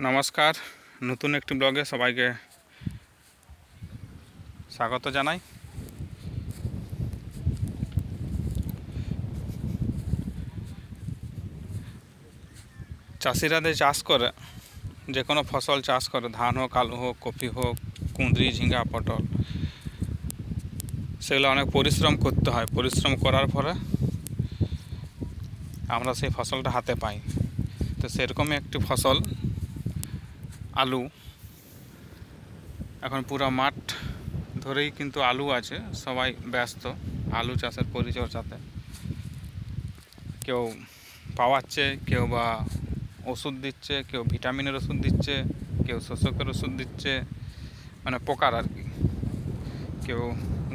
নমস্কার, নতুন একটি ব্লগে সবাইকে স্বাগত জানাই। চাষিরা যে চাষ করে, যে কোনো ফসল চাষ করে, ধান হোক, আলু হোক, কপি হোক, কুঁদরি, ঝিঙ্গা, পটল, সেগুলো অনেক পরিশ্রম করতে হয়। পরিশ্রম করার পরে আমরা সেই ফসলটা হাতে পাই। তো সেরকমই একটি ফসল আলু। এখন পুরো মাঠ ধরেই কিন্তু আলু আছে, সবাই ব্যস্ত আলু চাষের পরিচর্যাতে। কেউ পাওয়াচ্ছে, কেউ বা ওষুধ দিচ্ছে, কেউ ভিটামিনের ওষুধ দিচ্ছে, কেউ শোষকের ওষুধ দিচ্ছে, মানে পোকার আর কি। কেউ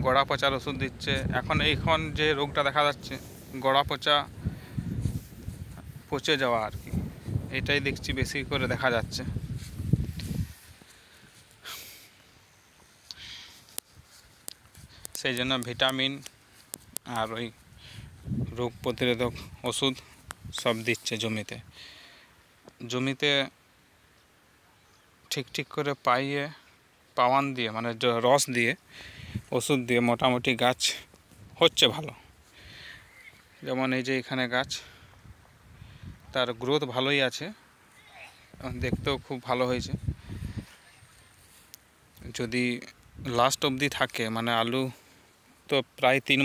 গোড়া পচার ওষুধ দিচ্ছে। এখন যে রোগটা দেখা যাচ্ছে, গোড়া পচে যাওয়া আর কি, এটাই দেখছি বেশি করে দেখা যাচ্ছে। সেই জন্য ভিটামিন আর ওই রোগ প্রতিরোধক ওষুধ সব দিচ্ছে জমিতে ঠিক করে পাওয়ান দিয়ে, মানে রস দিয়ে, ওষুধ দিয়ে মোটামুটি গাছ হচ্ছে ভালো। যেমন এই যে এখানে গাছ, তার গ্রোথ ভালোই আছে, দেখতেও খুব ভালো হয়েছে। যদি লাস্ট অবধি থাকে, মানে আলু তো প্রায় 3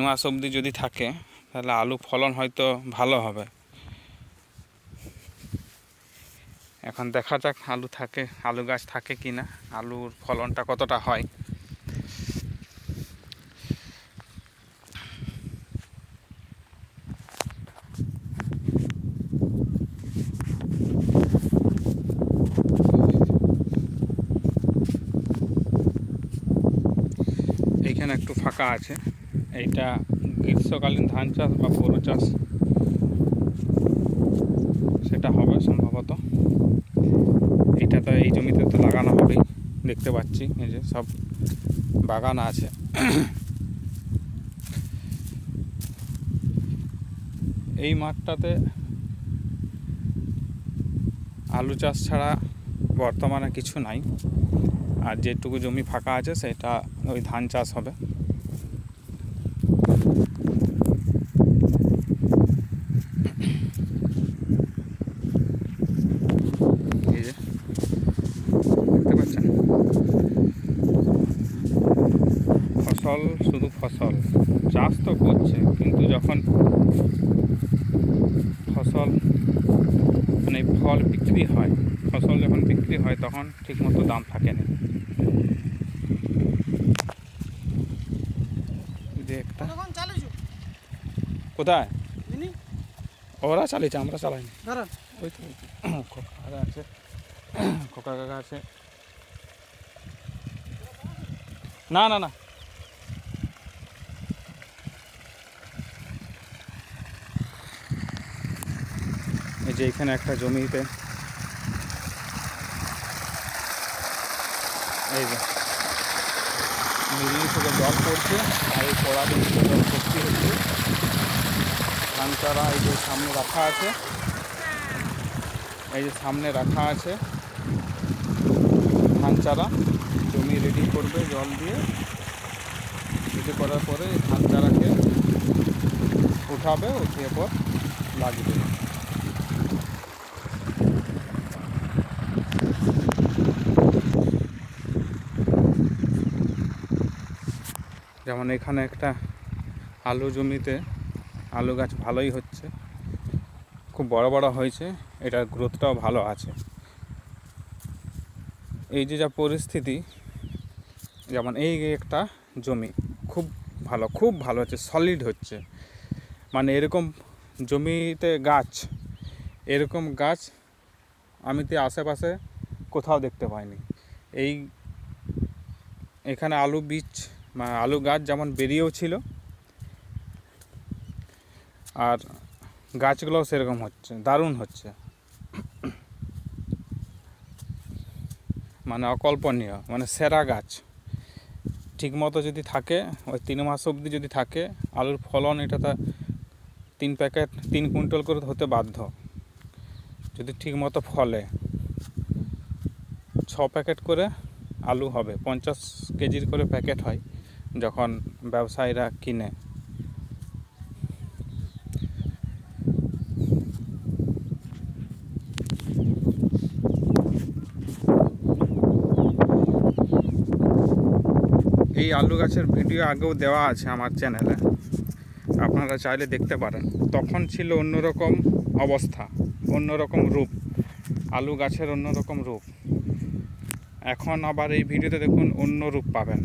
মাস অবধি যদি থাকে, তাহলে আলু ফলন হয়তো ভালো হবে। এখন দেখা যাক আলু গাছ থাকে কি না, আলুর ফলনটা কতটা হয়। এইখানে একটু ফাঁকা আছে, এইটা গ্রীষ্মকালীন ধান চাষ বা বোরো চাষ সেটা হবে সম্ভবত। এটা তো এই জমিতে তো লাগানো হবেই, দেখতে পাচ্ছি এই যে সব বাগান আছে। এই মাঠটাতে আলু চাষ ছাড়া বর্তমানে কিছু নাই, আর যেটুকু জমি ফাঁকা আছে সেটা ওই ধান চাষ হবে। এই যে দেখতে পাচ্ছেন, শুধু ফসল চাষ তো করছে, কিন্তু যখন ফসল মানে ফল বিক্রি হয়, ফসল যখন বিক্রি হয় তখন ঠিকমতো দাম থাকে না। কোথায় ওরা চালিয়েছে, আমরা চালাইনি। ওই তো খোকা আছে, খোকা কাকা আছে। না না না, এই যে এখানে একটা জমিতে এই যে মিলি থেকে জল পড়ছে, আর এই পড়া জমিতে জল ভর্তি হচ্ছে। ধান চারা এই যে সামনে রাখা আছে, ধান চারা জমি রেডি করবে জল দিয়ে। রেডি করার পরে ধান চারাকে উঠাবে, উঠিয়ে পর লাগবে। যেমন এখানে একটা আলু জমিতে আলু গাছ ভালোই হচ্ছে, খুব বড় হয়েছে, এটার গ্রোথটাও ভালো আছে। এই যে যা পরিস্থিতি, যেমন এই একটা জমি খুব ভালো হচ্ছে, সলিড হচ্ছে। মানে এরকম জমিতে এরকম গাছ আমি তো আশেপাশে কোথাও দেখতে পাইনি। এখানে আলু গাছ যেমন বেরিয়েও ছিল, আর গাছগুলোও সেরকম হচ্ছে, দারুণ হচ্ছে, মানে অকল্পনীয়, মানে সেরা গাছ। ঠিকমতো যদি থাকে, ওই 3 মাস অবধি যদি থাকে, আলুর ফলন এটা 3 কুইন্টাল করে হতে বাধ্য। যদি ঠিক মতো ফলে 6 প্যাকেট করে আলু হবে। 50 কেজির করে প্যাকেট হয় যখন ব্যবসায়ীরা কিনে। এই আলু গাছের ভিডিও আগেও দেওয়া আছে আমার চ্যানেলে, আপনারা চাইলে দেখতে পারেন। তখন ছিল অন্যরকম অবস্থা, অন্যরকম রূপ, আলু গাছের অন্যরকম রূপ। এখন আবার এই ভিডিওতে দেখুন অন্য রূপ পাবেন।